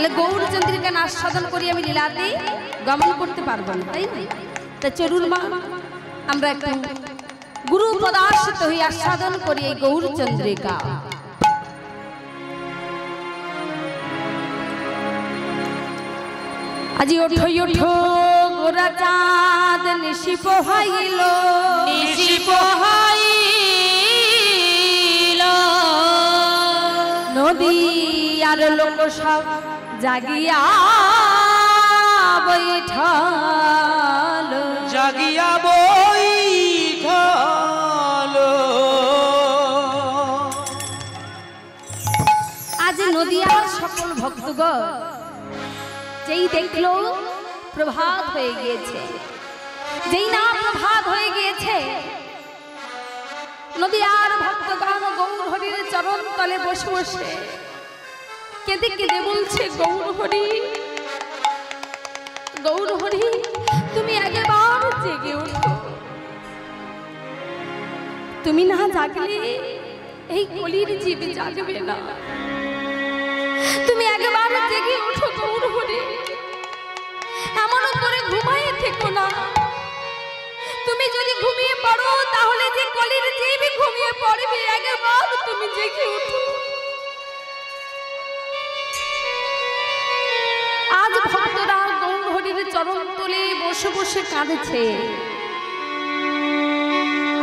তাহলে গৌরচন্দ্রিকা আস্বাদন করি আমি লীলাতে গমন করতে পারবো না, তাই না? তা চলুন মা আমরা একটু গুরু পদাশ্রিত হয়ে আস্বাদন করি এই গৌরচন্দ্রিকা। আজি ওঠো ওঠো গোরা চাঁদ নিশি পোহাইল, নিশি পোহাইল, নদী আর লোক সব জাগিয়া বৈঠাল, জাগিয়া বৈঠাল। আজ নদিয়ার সকল ভক্তগণ যেই দেখলো প্রভাত হয়ে গিয়েছে, যেই না প্রভাত হয়ে গিয়েছে, নদিয়ার ভক্তগণ গৌর হরির চরণ তলে বসে বসে কেঁদে কেঁদে বলছে, গৌর হরি, গৌর হরি, তুমি একবার জেগে ওঠো, তুমি না জাগলে এই কলির জীব জাগবে না, তুমি একবার জেগে ওঠো গৌর হরি, এমন করে ঘুমায়ে থেকো না, তুমি যদি ঘুমিয়ে পড়ো তাহলে যে কলির জীব ঘুমিয়ে পড়বে, একবার তুমি জেগে ওঠো। আজ ভক্তরা গৌর হরির চরণ তলে বসে বসে কাঁদছে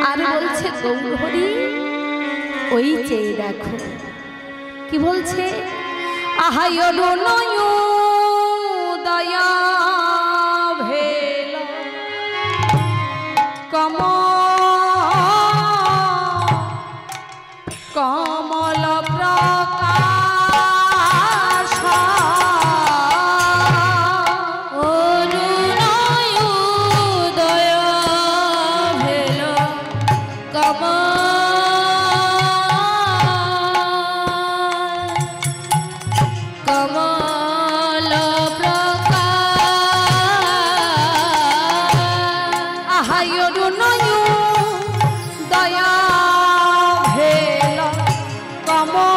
আর বলছে, গৌর হরি ওই চেয়ে দেখো কি বলছে, আহায় নয় দয়া ভেল কমল প্রকাশ, অরুণয় দয়া ভেল কমল প্রকাশ, আহায় অরুণয় দয়া ভেল কমল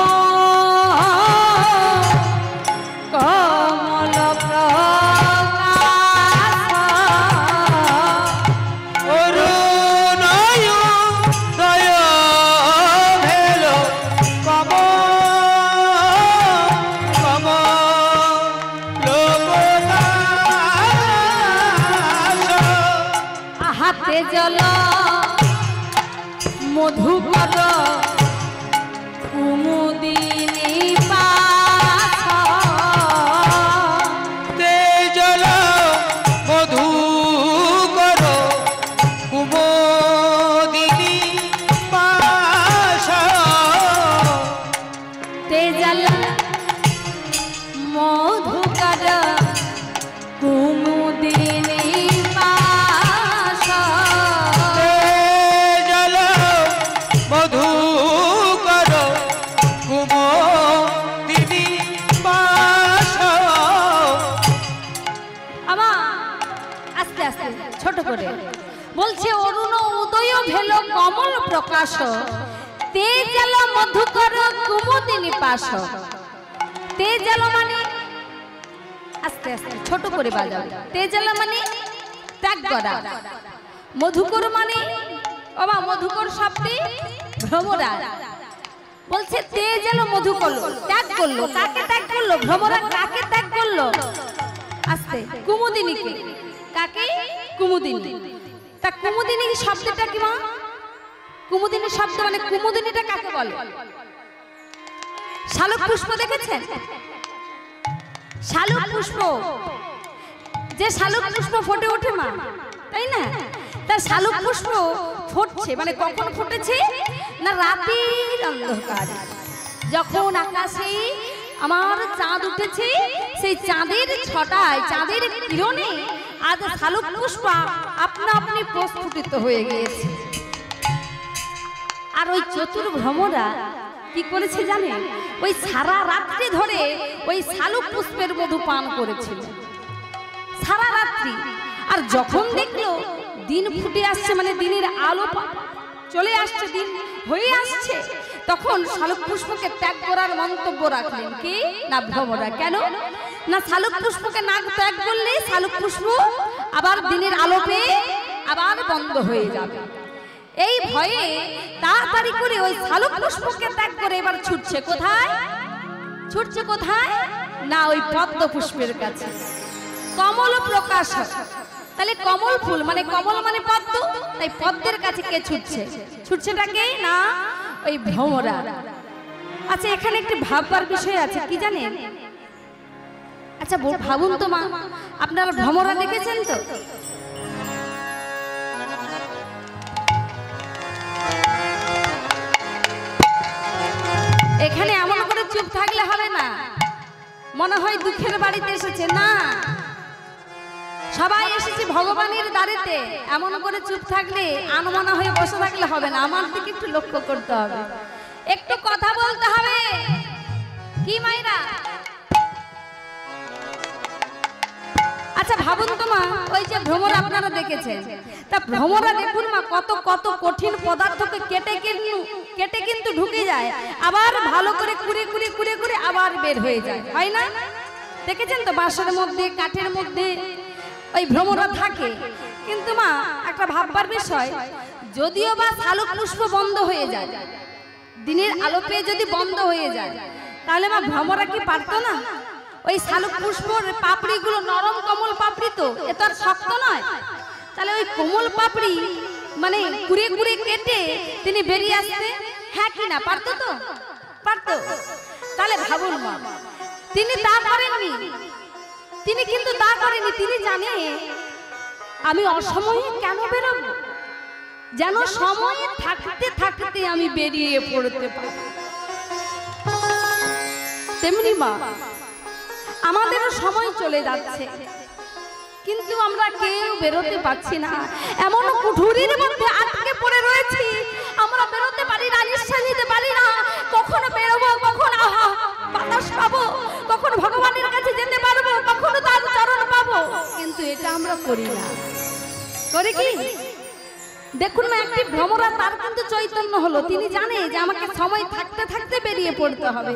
প্রকাশ, অরুণয় দয়া ভেল হাতে জল মধুকর কুমুদিনী পাশ, তেজল মধুকর কুমুদিনী পাশ, তেজল মধুকর কুমুদিনী পাশ, তেজল মধুকর কুমুদিনী পাশ। আমা আস্তে আস্তে ছোট করে বলছে, অরুণ উদয় ভেল কমল প্রকাশ, তেজল মধুকর কুমুদিনী পাশ। তেজল মানে আস্তে আস্তে ছোট করে বাজাও, তেজল মানে ত্যাগ করা, মধুকর মানে বাবা মধুকর শব্দে ভ্রমরা, বলছে তেজল মধুকর ত্যাগ করলো, কাকে ত্যাগ করলো? ভ্রমরা কাকে ত্যাগ করলো? আস্তে কুমুদিনীকে, কাকে? কুমুদিনী। তা কুমুদিনী শব্দটা কি মা? কুমুদিনী শব্দ মানে কুমুদিনীটা কাকে বলে? শালুক পুষ্প দেখেছেন? শালুক পুষ্প, যে শালুক পুষ্প ফুটে ওঠে মা, তাই না? তা শালুক পুষ্প ফুটছে মানে কখন ফুটেছে না রাতের অন্ধকারে, যখন আকাশে আমার চাঁদ উঠেছে, সেই চাঁদের ছটায় চাঁদের কিরণে আজ শালুক পুষ্প আপনা আপনি প্রস্ফুটিত হয়ে গিয়েছে। আর ওই চতুর্ভ্রমরা কি করেছে জানেন? ওই সারা রাত্রি ধরে ওই শালুক পুষ্পের মধু পান করেছিল সারা রাত্রি। আর যখন দেখলো দিন ফুটে আসছে মানে দিনের আলো চলে আসছে, দিন হয়ে আসছে, তখন শালুক পুষ্পকে ত্যাগ করার মন্তব্য রাখলেন কি না ভ্রমরা। কেন? না শালুক পুষ্পকে নাক ত্যাগ করলে শালুক পুষ্প আবার দিনের আলো পেয়ে আবার বন্ধ হয়ে যাবে। এই ভয়ে তাড়াতাড়ি করে ওই শালুক পুষ্পকে ত্যাগ করে এবার ছুটছে কোথায়? ছুটছে কোথায়? না ওই পদ্ম পুষ্পের কাছে। কমল প্রকাশ, তাহলে কমল ফুল মানে কমল মানে পদ্ম, তাই পদ্মের কাছে কে ছুটছে? ছুটছেটাকে না ওই ভ্রমরা। আচ্ছা এখানে একটি ভাববার বিষয় আছে, কি জানেন? আচ্ছা ভাবুন তো মা, আপনারা ভ্রমরা দেখেছেন তো? এখানে এমন করে চুপ থাকলে হবে না, মনে হয় দুঃখের বাড়িতে এসেছে না, সবাই এসেছে ভগবানের দ্বারেতে। এমন করে চুপ থাকলে আনমনা হয়ে বসে থাকলে হবে না, আমার দিকে একটু লক্ষ্য করতে হবে, একটু কথা বলতে হবে। কি মাইরা? আচ্ছা ভাবুন তো মা, ওই যে ভ্রমর আপনারা দেখেছেন, তা ভ্রমরা দেখুন মা কত কত কঠিন পদার্থকে কেটে কিন্তু ঢুকে যায়, আবার ভালো করে কুড়ে কুড়ে কুড়ে কুড়ে আবার বের হয়ে যায়, হয় না? দেখেছেন তো বাঁশের মধ্যে কাঠের মধ্যে ওই ভ্রমরা থাকে। কিন্তু মা একটা ভাববার বিষয়, যদিও বা শালুক পুষ্প বন্ধ হয়ে যায়, দিনের আলো পেয়ে যদি বন্ধ হয়ে যায়, তাহলে মা ভ্রমরা কি পারতো না? ওই শালুক পুষ্পর পাপড়িগুলো নরম কোমল পাপড়ি, তো এ তো আর শক্ত নয়, তাহলে ওই কোমল পাপড়ি মানে কুড়ে কুড়ে কেটে তিনি বেরিয়ে আসতে, হ্যাঁ কি না পারতো? তো পারতো। তাহলে ভাবুন মা, তিনি তা করেননি, তিনি কিন্তু তা করেনি, তিনি জানে আমি অসময়ে কেন বেরোবো, যেন সময় থাকতে থাকতে আমি বেরিয়ে পড়তে পারি। তেমনি মা আমাদেরও সময় চলে যাচ্ছে, কিন্তু আমরা কেউ বেরোতে পারছি না, এমন কুঠুরির মধ্যে আটকে পড়ে রয়েছি, আমরা বেরোতে পারি না, নিঃশ্বাস নিতে পারি না। কখন বেরোবো, কখন বাতাস পাবো, কখন ভগবানের কাছে যেতে পারবো, কখন তার চরণ পাবো, কিন্তু এটা আমরা করি না। করে কি? দেখুন না একটি ভ্রমরা, তার কিন্তু চৈতন্য হলো, তিনি জানে যে আমাকে সময় থাকতে থাকতে বেরিয়ে পড়তে হবে,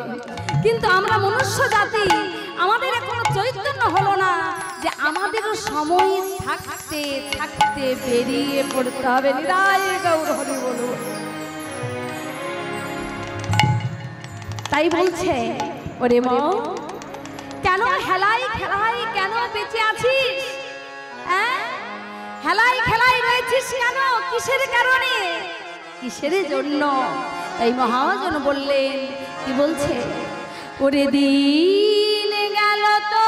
কিন্তু আমরা মনুষ্য জাতি, আমাদের এখনো চৈতন্য হলো না যে আমাদেরও সময় থাকতে থাকতে বেরিয়ে পড়তে হবে। নিরায় গৌর হরি বলো। তাই বলছে, ওরে মা কেন হেলাই খেলাই কেন বেঁচে আছিস? হ্যাঁ হেলাই খেলাই রয়েছিস কেন? কিসের কারণে, কিসের জন্য? তাই মহাজন বললেন, কি বলছে? ওরে দিন গেল তো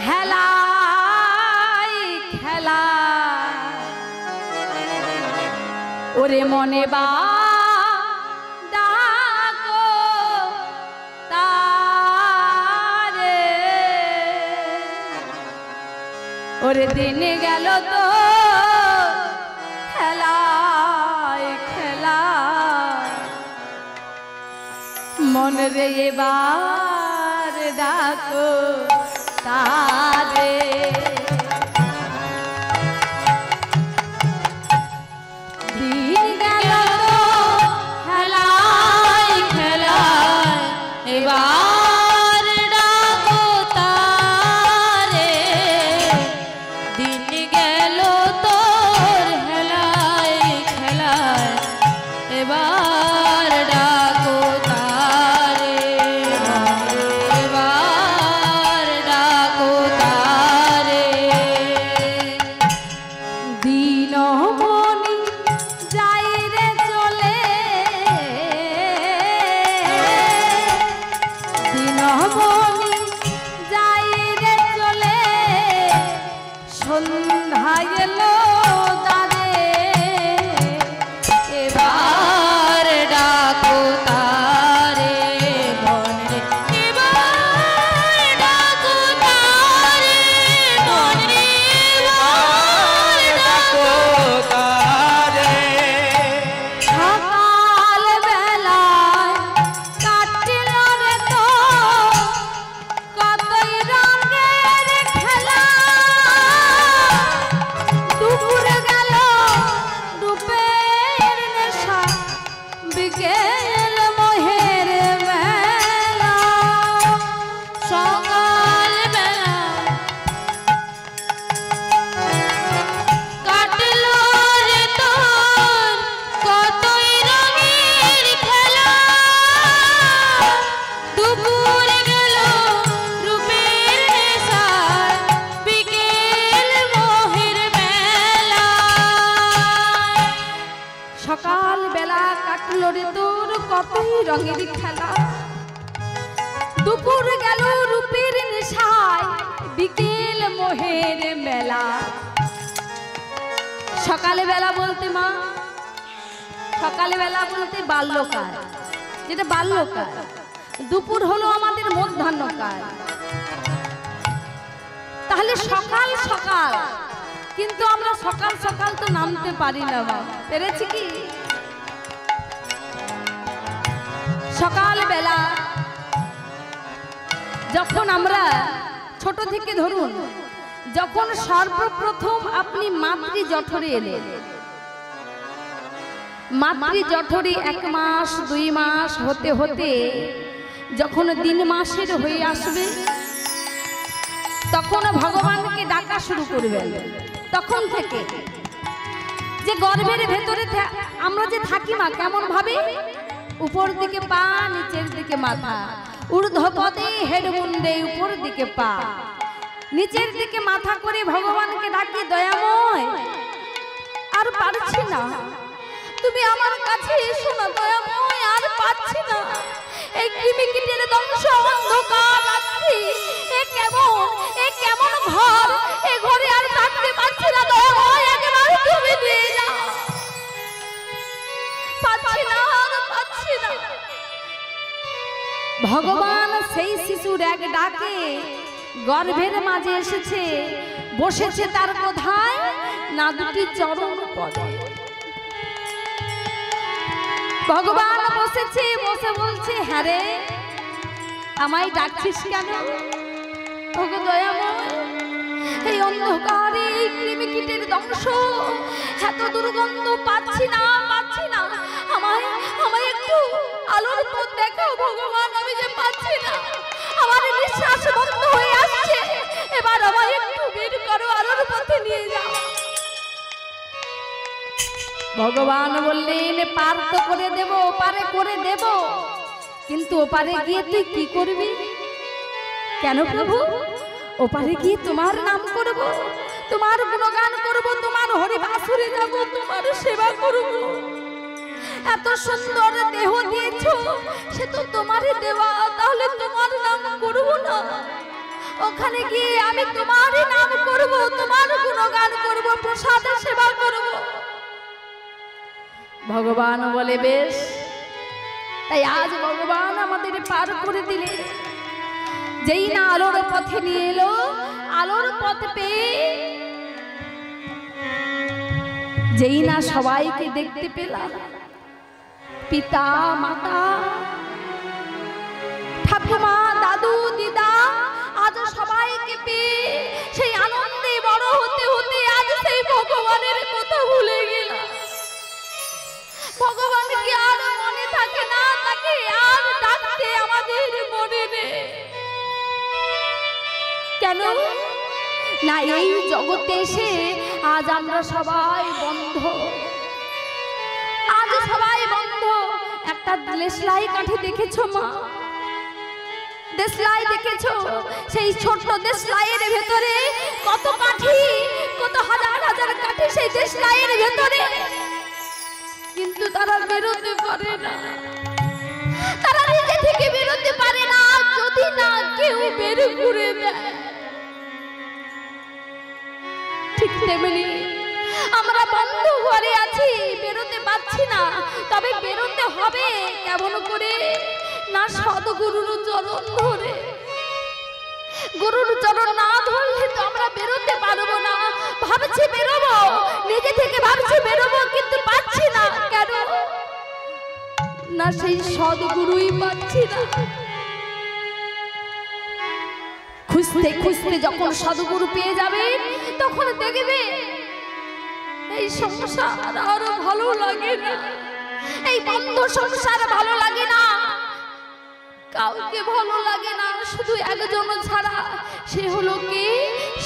হেলাই খেলা, ওরে মনে বা ডাকো তারে, ওরে দিন গেল তো খেলায় খেলা, মন রে এবার ডাকো তারে। দিন গেল তো খেলায় খেলায়, এবার ডাকো তারে, দিন গেল তোর হেলায় খেলায়, এবার ডাকো তারে, এবার ডাকো তারে। দিনমণি যাই রে চলে, দিনমণি যাই রে চলে, সন্ধ্যা এলো দ্বারে, এবার ডাকো তারে, মনে এবার ডাকো তারে, মনে এবার ডাকো তারে। সকাল বেলায় কাটল রে তো খেলা। দুপুর গেল রূপের নেশায়, বিকেল মোহের মেলা। সকালে বেলা বলতে মা, সকালে বেলা বলতে বাল্যকাল, যেটা বাল্যকাল। দুপুর হলো আমাদের মধ্যাহ্নকাল। তাহলে সকাল সকাল, কিন্তু আমরা সকাল সকাল তো নামতে পারি না। পেরেছি কি? সকাল বেলা যখন আমরা ছোট থেকে ধরুন, যখন সর্বপ্রথম আপনি মাতৃ জঠরে এলেন, মাতৃ জঠরে 1 মাস 2 মাস হতে হতে যখন 3 মাসের হয়ে আসবে, তখন ভগবানকে ডাকা শুরু করবেন। তখন থেকে যে গর্ভের ভেতরে আমরা যে থাকি মা, কেমন ভাবে? উপর দিকে পা, নিচের দিকে মাথা, ঊর্ধ্বপদে হেডমুন্ডে, উপর দিকে পা, নিচের দিকে মাথা করে ভগবানকে ডাকি, দয়াময় আর পারছি না, তুমি আমার কাছে এসো না দয়াময়, আর পারছি না। এই কৃমিকীটের দংশ, অন্ধকার রাত্রি, এ কেমন ঘর, এ ঘরে আর থাকতে পারছি না দয়াময়, একবার তুমি নিয়ে যাও। পারছি না, আর পারছি না। ভগবান সেই শিশুর এক ডাকে গর্ভের মাঝে এসেছে, বসেছে তার কোথায় না, 2টি চরণ পদে। ভগবান বসেছে, বসে বলছে, হ্যাঁ রে, আমায় ডাকছিস কেন? ওগো দয়াময়, এই অন্ধকারে, এই কৃমিকীটের দংশ, এত দুর্গন্ধ, পাচ্ছি না, পাচ্ছি না, আমায় একটু আলোর পথ দেখাও ভগবান, আমি যে পাচ্ছি না, আমার নিঃশ্বাস বন্ধ হয়ে আসছে, এবার আমায় একটু বের করো, আলোর পথে নিয়ে যাও। ভগবান বললেন, পার তো করে দেব, ওপারে করে দেব, কিন্তু ওপারে গিয়ে তুই কি করবি? কেন প্রভু? ওপারে গিয়ে তোমার নাম করব, তোমার গুণগান করব, তোমার হরি বাসুরে যাব, তোমার সেবা করব। এত সুন্দর দেহ দিয়েছো, সে তো তোমারই দেওয়া, তাহলে তোমার নাম করব না? ওখানে গিয়ে আমি তোমারই নাম করব, তোমার গুণগান করব, প্রসাদে সেবা করব। ভগবান বলে, বেশ। তাই আজ ভগবান আমাদের পার করে দিলে। যেই না আলোর পথে নিয়ে এলো, আলোর পথ পেয়ে যেই না সবাইকে দেখতে পেলাম, পিতা মাতা, ঠাকুমা, দাদু, দিদা, আজ সবাইকে পেয়ে সেই আনন্দে বড় হতে হতে আজ সেই ভগবানের কথা ভুলে গেলাম। ভগবানকে আর মনে থাকে না, তাকে আর ডাকতে আমাদের মনে নেই। কেন না? এই জগতে এসে আজ আমরা সবাই বন্ধ, আজ সবাই বন্ধ। একটা দেশলাই কাঠি দেখেছো মা? দেশলাই দেখেছো? সেই ছোট্ট দেশলাইয়ের ভেতরে কত কাঠি, কত হাজার হাজার কাঠি সেই দেশলাইয়ের ভেতরে, কিন্তু তারা বেরোতে পারে না, তারা নিজে থেকে বেরোতে পারে না, যদি না কেউ বের করে দেয়। ঠিক তেমনি আমরা বন্ধ ঘরে আছি, বেরোতে পারছি না, তবে বেরোতে হবে কেমন করে? না সদ্গুরুর চরণ ধরে। গুরুর চরণ না ধরলে তো আমরা বেরোতে পারবো না। ভাবছি বেরোবো, নিজে থেকে ভাবছি বেরোবো, কিন্তু পাচ্ছি না। কেন না? সেই সদ্গুরুই পাচ্ছি না। খুঁজতে খুঁজতে যখন সদ্গুরু পেয়ে যাবে, তখন দেখবে এই সংসার আর ভালো লাগে না, এই বন্ধ সংসার ভালো লাগে না, কাউকে ভালো লাগে না, শুধু একজন ছাড়া। সে হলো কে?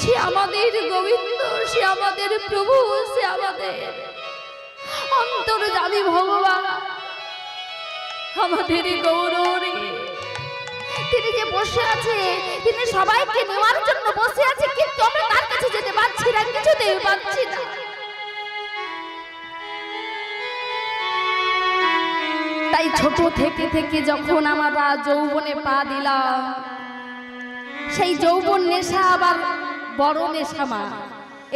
সে আমাদের গোবিন্দ, সে আমাদের প্রভু, সে আমাদের অন্তর্যামী ভগবান, আমাদের গৌরী। তিনি যে বসে আছে, তিনি সবাইকে নেওয়ার জন্য বসে আছে, কিন্তু আমরা তার কাছে যেতে পারছি না, কিছুতেই পারছি না। তাই ছোট থেকে থেকে যখন আমরা যৌবনে পা দিলাম, সেই যৌবন নেশা আবার বড় নেশা মা,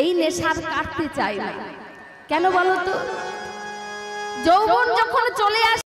এই নেশার কাটতে চাই না। কেন বলো তো? যৌবন যখন চলে আসে